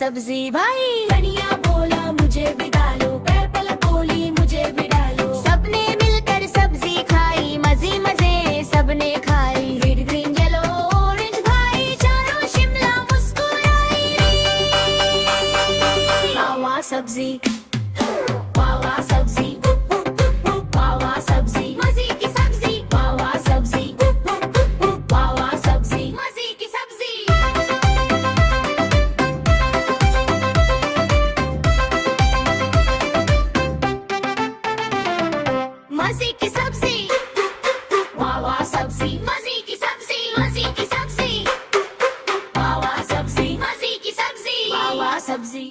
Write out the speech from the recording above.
सब्जी भाई। धनिया बोला मुझे भी डालो, पर्पल बोली मुझे भी डालो। सबने मिलकर सब्जी खाई, मजे मजे सबने खाई। रेड ग्रीन येलो ऑरेंज भाई, चारों शिमला मुस्कुराई। वाह वाह सब्जी, वाह वाह सब्जी, वाह वाह सब्जी, मजे की सब्जी। वाह वाह सब्जी, वाह वाह सब्जी, मजे की सब्जी। मजे की सब्जी, वाह वाह सब्जी, मजे की सब्जी, मजे की सब्जी। वाह वाह सब्जी, मजे की सब्जी, वाह वाह सब्जी।